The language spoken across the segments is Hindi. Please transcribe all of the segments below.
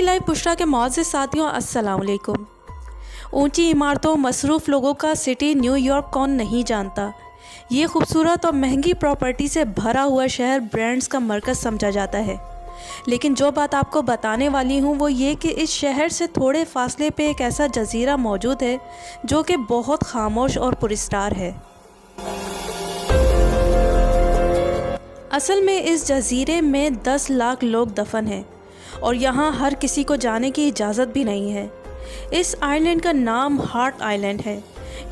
लाइव बुशरा के मौजूद साथियों, अस्सलाम वालेकुम। ऊंची इमारतों, मसरूफ़ लोगों का सिटी न्यूयॉर्क कौन नहीं जानता। ये खूबसूरत और महंगी प्रॉपर्टी से भरा हुआ शहर ब्रांड्स का मरकज़ समझा जाता है। लेकिन जो बात आपको बताने वाली हूँ वो ये कि इस शहर से थोड़े फासले पे एक ऐसा जजीरा मौजूद है जो कि बहुत खामोश और पुरस्कार है। असल में इस जजीरे में 10 लाख लोग दफन हैं और यहाँ हर किसी को जाने की इजाज़त भी नहीं है। इस आइलैंड का नाम हार्ट आइलैंड है।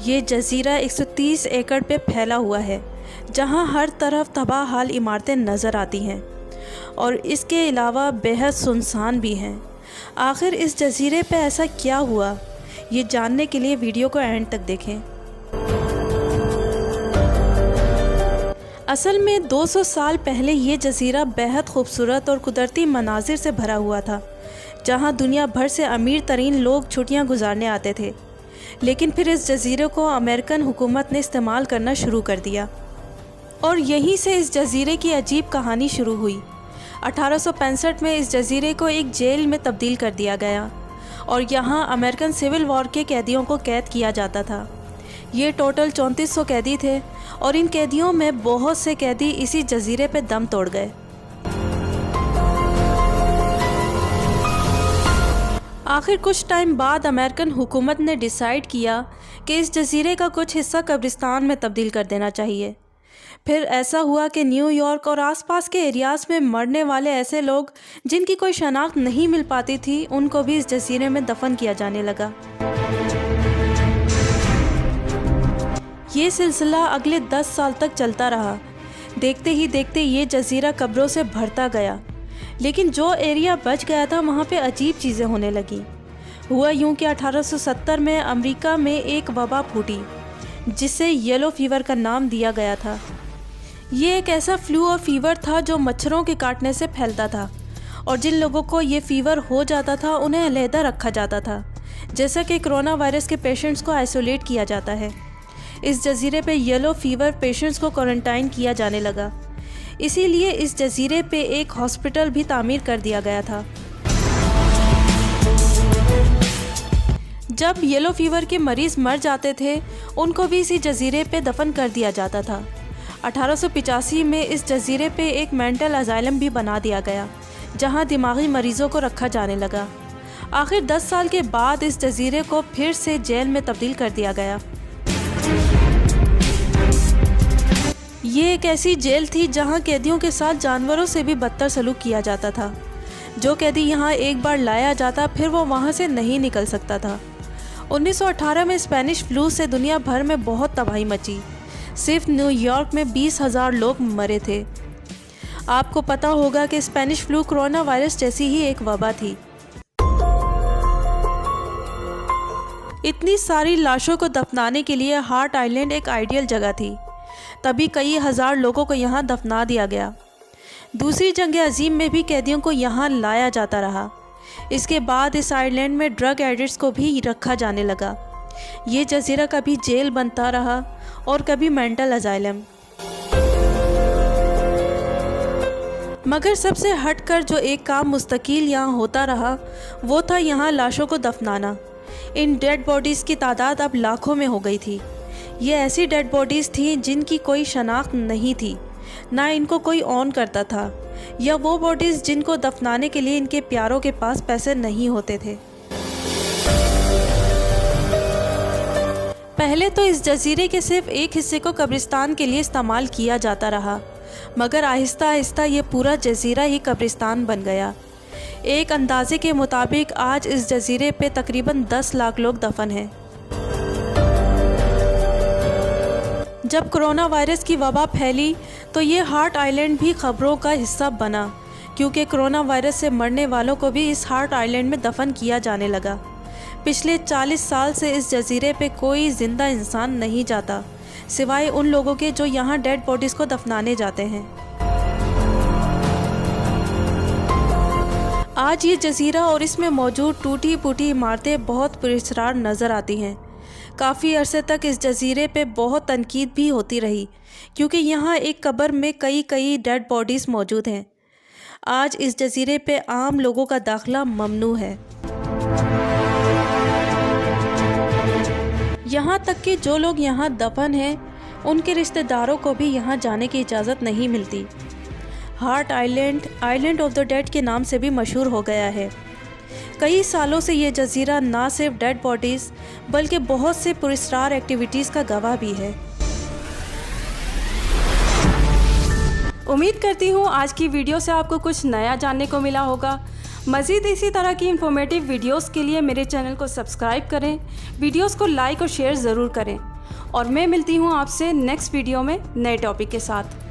ये जजीरा 130 एकड़ पे फैला हुआ है जहाँ हर तरफ तबाह हाल इमारतें नज़र आती हैं और इसके अलावा बेहद सुनसान भी हैं। आखिर इस जजीरे पे ऐसा क्या हुआ, ये जानने के लिए वीडियो को एंड तक देखें। असल में 200 साल पहले ये जजीरा बेहद खूबसूरत और कुदरती मनाजिर से भरा हुआ था जहाँ दुनिया भर से अमीर तरीन लोग छुट्टियाँ गुजारने आते थे। लेकिन फिर इस जजीरे को अमेरिकन हुकूमत ने इस्तेमाल करना शुरू कर दिया और यहीं से इस जजीरे की अजीब कहानी शुरू हुई। 1865 में इस जजीरे को एक जेल में तब्दील कर दिया गया और यहाँ अमेरिकन सिविल वॉर के कैदियों को कैद किया जाता था। ये टोटल 3400 कैदी थे और इन कैदियों में बहुत से कैदी इसी जजीरे पे दम तोड़ गए। आखिर कुछ टाइम बाद अमेरिकन हुकूमत ने डिसाइड किया कि इस जजीरे का कुछ हिस्सा कब्रिस्तान में तब्दील कर देना चाहिए। फिर ऐसा हुआ कि न्यूयॉर्क और आसपास के एरियाज़ में मरने वाले ऐसे लोग जिनकी कोई शनाख्त नहीं मिल पाती थी, उनको भी इस जजीरे में दफन किया जाने लगा। ये सिलसिला अगले 10 साल तक चलता रहा। देखते ही देखते ये जजीरा कब्रों से भरता गया, लेकिन जो एरिया बच गया था वहाँ पे अजीब चीज़ें होने लगी। हुआ यूँ कि 1870 में अमेरिका में एक वबा फूटी जिसे येलो फीवर का नाम दिया गया था। ये एक ऐसा फ्लू और फीवर था जो मच्छरों के काटने से फैलता था और जिन लोगों को ये फीवर हो जाता था उन्हें अलहदा रखा जाता था, जैसा कि कोरोना वायरस के पेशेंट्स को आइसोलेट किया जाता है। इस जजीरे पे येलो फीवर पेशेंट्स को क्वारंटाइन किया जाने लगा, इसीलिए इस जजीरे पे एक हॉस्पिटल भी तामीर कर दिया गया था। जब येलो फीवर के मरीज़ मर जाते थे उनको भी इसी जजीरे पे दफन कर दिया जाता था। 1885 में इस जजीरे पे एक मेंटल अजाइलम भी बना दिया गया जहां दिमागी मरीज़ों को रखा जाने लगा। आखिर 10 साल के बाद इस जजीरे को फिर से जेल में तब्दील कर दिया गया। ये एक ऐसी जेल थी जहां कैदियों के साथ जानवरों से भी बदतर सलूक किया जाता था। जो कैदी यहां एक बार लाया जाता फिर वो वहां से नहीं निकल सकता था। 1918 में स्पेनिश फ्लू से दुनिया भर में बहुत तबाही मची। सिर्फ न्यूयॉर्क में 20,000 लोग मरे थे। आपको पता होगा कि स्पेनिश फ्लू कोरोना वायरस जैसी ही एक वबा थी। इतनी सारी लाशों को दफनाने के लिए हार्ट आइलैंड एक आइडियल जगह थी, तभी कई हज़ार लोगों को यहाँ दफना दिया गया। दूसरी जंग अजीम में भी कैदियों को यहाँ लाया जाता रहा। इसके बाद इस आइलैंड में ड्रग एडिक्ट्स को भी रखा जाने लगा। ये जजीरा कभी जेल बनता रहा और कभी मेंटल अजाइलम। मगर सबसे हटकर जो एक काम मुस्तकिल यहाँ होता रहा वो था यहाँ लाशों को दफनाना। इन डेड बॉडीज़ की तादाद अब लाखों में हो गई थी। ये ऐसी डेड बॉडीज़ थी जिनकी कोई शनाख्त नहीं थी, ना इनको कोई ऑन करता था, या वो बॉडीज़ जिनको दफनाने के लिए इनके प्यारों के पास पैसे नहीं होते थे। पहले तो इस जजीरे के सिर्फ एक हिस्से को कब्रिस्तान के लिए इस्तेमाल किया जाता रहा, मगर आहिस्ता आहिस्ता ये पूरा जजीरा ही कब्रिस्तान बन गया। एक अंदाजे के मुताबिक आज इस जजीरे पे तकरीबन 10 लाख लोग दफन हैं। जब कोरोना वायरस की वबा फैली तो ये हार्ट आइलैंड भी खबरों का हिस्सा बना, क्योंकि कोरोना वायरस से मरने वालों को भी इस हार्ट आइलैंड में दफन किया जाने लगा। पिछले 40 साल से इस जजीरे पे कोई ज़िंदा इंसान नहीं जाता, सिवाय उन लोगों के जो यहाँ डेड बॉडीज़ को दफनाने जाते हैं। आज ये जजीरा और इसमें मौजूद टूटी फूटी इमारतें बहुत पुरस्कार नज़र आती हैं। काफ़ी अरसे तक इस जजीरे पे बहुत तनकीद भी होती रही, क्योंकि यहाँ एक कब्र में कई डेड बॉडीज़ मौजूद हैं। आज इस जजीरे पे आम लोगों का दाखिला ममनू है। यहाँ तक कि जो लोग यहाँ दफन हैं उनके रिश्तेदारों को भी यहाँ जाने की इजाज़त नहीं मिलती। Heart island island of the dead के नाम से भी मशहूर हो गया है। कई सालों से ये जजीरा ना सिर्फ डेड बॉडीज़ बल्कि बहुत से पुरस्कार एक्टिविटीज़ का गवाह भी है। उम्मीद करती हूँ आज की वीडियो से आपको कुछ नया जानने को मिला होगा। मज़ीद इसी तरह की इंफॉर्मेटिव वीडियोस के लिए मेरे चैनल को सब्सक्राइब करें, वीडियोस को लाइक और शेयर ज़रूर करें और मैं मिलती हूँ आपसे नेक्स्ट वीडियो में नए टॉपिक के साथ।